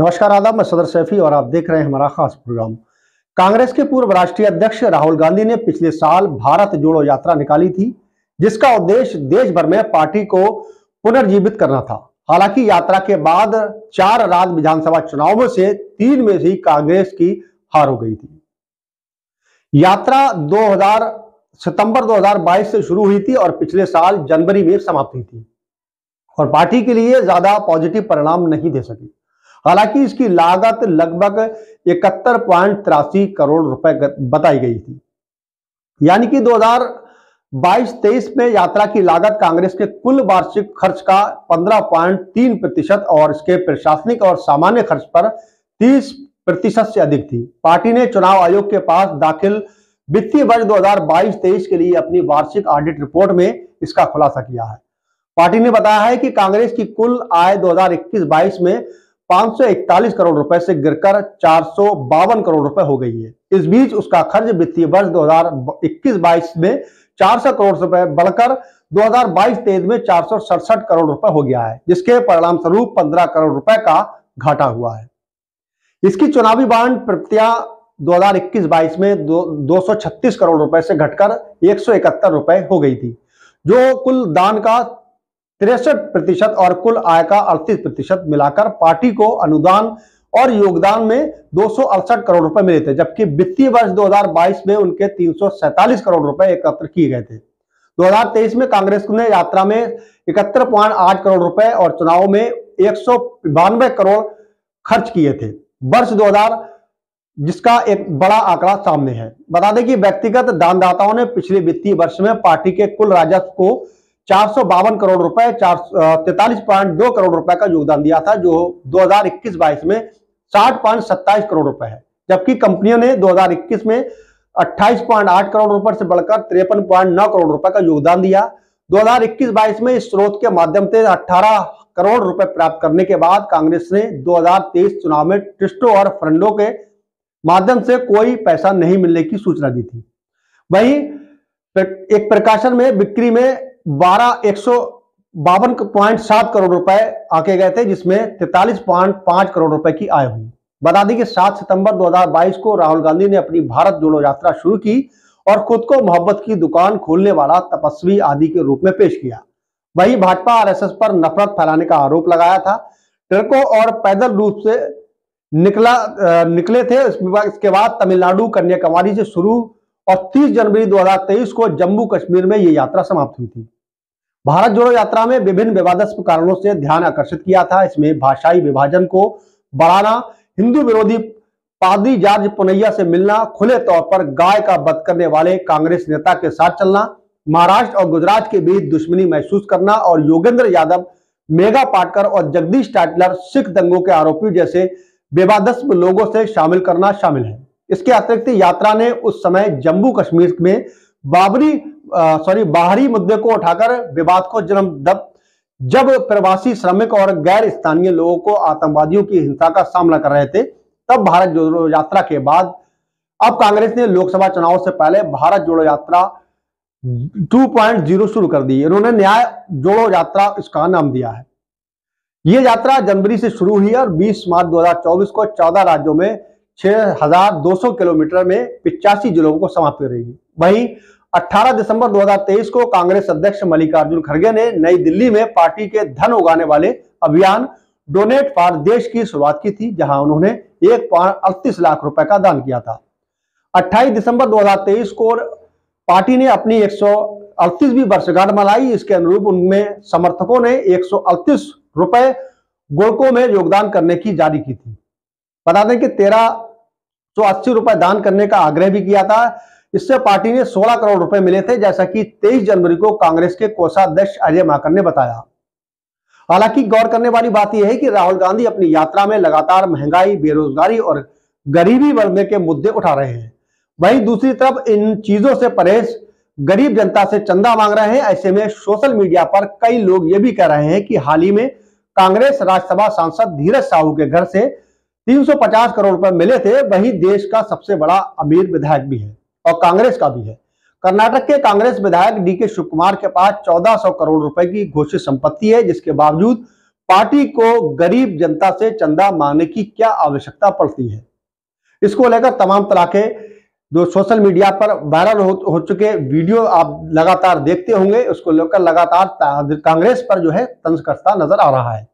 नमस्कार, आदाब। मैं सदर सैफी और आप देख रहे हैं हमारा खास प्रोग्राम। कांग्रेस के पूर्व राष्ट्रीय अध्यक्ष राहुल गांधी ने पिछले साल भारत जोड़ो यात्रा निकाली थी, जिसका उद्देश्य देश भर में पार्टी को पुनर्जीवित करना था। हालांकि यात्रा के बाद 4 राज्य विधानसभा चुनावों से 3 में ही कांग्रेस की हार हो गई थी। यात्रा सितंबर 2022 से शुरू हुई थी और पिछले साल जनवरी में समाप्त हुई थी और पार्टी के लिए ज्यादा पॉजिटिव परिणाम नहीं दे सकी। हालांकि इसकी लागत लगभग 71.83 करोड़ रुपए बताई गई थी। यानी कि 2022-23 में यात्रा की लागत कांग्रेस के कुल वार्षिक खर्च का 15.3% और इसके प्रशासनिक और सामान्य खर्च पर 30% से अधिक थी। पार्टी ने चुनाव आयोग के पास दाखिल वित्तीय वर्ष 2022-23 के लिए अपनी वार्षिक ऑडिट रिपोर्ट में इसका खुलासा किया है। पार्टी ने बताया है कि कांग्रेस की कुल आय 2021-22 में 541 करोड़ रुपए से गिरकर 452 करोड़ रुपए हो गई है। इस बीच उसका खर्च वित्तीय वर्ष 2021-22 में 400 करोड़ रुपए बढ़कर 2022-23 में 467 करोड़ रुपए हो गया है, जिसके परिणाम स्वरूप 15 करोड़ रुपए का घाटा हुआ है। इसकी चुनावी बांड प्रतियां 2021-22 में 236 करोड़ रुपए से घटकर 171 रुपए हो गई थी, जो कुल दान का 63% और कुल आय का 38% मिलाकर पार्टी को अनुदान और योगदान में 268 करोड़ रुपए मिले थे, जबकि वित्तीय वर्ष 2022 में उनके 347 करोड़ रुपए एकत्र किए गए थे। 2023 में कांग्रेस ने यात्रा में 71.8 करोड़ रुपए और चुनाव में 192 करोड़ खर्च किए थे। वर्ष 2000 जिसका एक बड़ा आंकड़ा सामने है। बता दें कि व्यक्तिगत दानदाताओं ने पिछले वित्तीय वर्ष में पार्टी के कुल राजस्व को 452 करोड़ रुपए 43.2 करोड़ रुपए का योगदान दिया था, जो 2021-22 में 60.27 करोड़ रुपए है, जबकि कंपनियों ने 2021 में 28.8 करोड़ रुपए से बढ़कर 53.9 करोड़ रुपए का योगदान दिया। 2021-22 में इस स्रोत के माध्यम से 18 करोड़ रुपए प्राप्त करने के बाद कांग्रेस ने 2023 चुनाव में ट्रस्टों और फंडों के माध्यम से कोई पैसा नहीं मिलने की सूचना दी थी। वहीं एक प्रकाशन में बिक्री में 152.7 करोड़ रुपए आके गए थे, जिसमें 43.5 करोड़ रुपए की आय हुई। बता दें कि 7 सितंबर 2022 को राहुल गांधी ने अपनी भारत जोड़ो यात्रा शुरू की और खुद को मोहब्बत की दुकान खोलने वाला तपस्वी आदि के रूप में पेश किया। वहीं भाजपा आरएसएस पर नफरत फैलाने का आरोप लगाया था। ट्रकों और पैदल रूप से निकले थे। इसके बाद तमिलनाडु कन्याकुमारी से शुरू और 30 जनवरी 2023 को जम्मू कश्मीर में यह यात्रा समाप्त हुई थी। भारत जोड़ो यात्रा में विभिन्न विवादास्पद कारणों से ध्यान आकर्षित किया था। इसमें भाषाई विभाजन को बढ़ाना, हिंदू विरोधी पादरी जॉर्ज पुनैया से मिलना, खुले तौर पर गाय का वध करने वाले कांग्रेस नेता के साथ चलना, महाराष्ट्र और गुजरात के बीच दुश्मनी महसूस करना और योगेंद्र यादव, मेघा पाटकर और जगदीश टाइटलर सिख दंगों के आरोपी जैसे विवादास्पद लोगों से शामिल करना शामिल है। इसके अतिरिक्त यात्रा ने उस समय जम्मू कश्मीर में बाहरी मुद्दे को उठाकर विवाद को जन्म जब प्रवासी श्रमिक और गैर स्थानीय लोगों को आतंकवादियों की हिंसा का सामना कर रहे थे, तब भारत जोड़ो यात्रा के बाद अब कांग्रेस ने लोकसभा चुनाव से पहले भारत जोड़ो यात्रा 2.0 शुरू कर दी। इन्होंने न्याय जोड़ो यात्रा इसका नाम दिया है। ये यात्रा जनवरी से शुरू हुई और 20 मार्च 2024 को 14 राज्यों में 6200 किलोमीटर में 85 जिलों को समाप्त करेगी। वहीं 18 दिसंबर 2023 को कांग्रेस अध्यक्ष मल्लिकार्जुन खड़गे ने नई दिल्ली में पार्टी के धन उगाने वाले अभियान डोनेट फॉर देश की शुरुआत की थी, जहां उन्होंने 1.38 लाख रुपए का दान किया था। 28 दिसंबर 2023 को पार्टी ने अपनी 138वीं वर्षगांठ मनाई। इसके अनुरूप उनमें समर्थकों ने 138 रुपए गोलकों में योगदान करने की जारी की थी। बता दें कि 1380 रुपए दान करने का आग्रह भी किया था। इससे पार्टी ने 16 करोड़ रुपए मिले थे, जैसा कि 23 जनवरी को कांग्रेस के कोषाध्यक्ष अजय माकन ने बताया। हालांकि गौर करने वाली बात यह है कि राहुल गांधी अपनी यात्रा में लगातार महंगाई, बेरोजगारी और गरीबी बढ़ने के मुद्दे उठा रहे हैं। वहीं दूसरी तरफ इन चीजों से परहेज गरीब जनता से चंदा मांग रहे हैं। ऐसे में सोशल मीडिया पर कई लोग ये भी कह रहे हैं कि हाल ही में कांग्रेस राज्यसभा सांसद धीरज साहू के घर से 350 करोड़ रुपए मिले थे। वहीं देश का सबसे बड़ा अमीर विधायक भी है और कांग्रेस का भी है। कर्नाटक के कांग्रेस विधायक डीके शिव कुमार के पास 1400 करोड़ रुपए की घोषित संपत्ति है, जिसके बावजूद पार्टी को गरीब जनता से चंदा मांगने की क्या आवश्यकता पड़ती है। इसको लेकर तमाम तरह के जो सोशल मीडिया पर वायरल हो चुके वीडियो आप लगातार देखते होंगे, उसको लेकर लगातार कांग्रेस पर जो है तंज कसता नजर आ रहा है।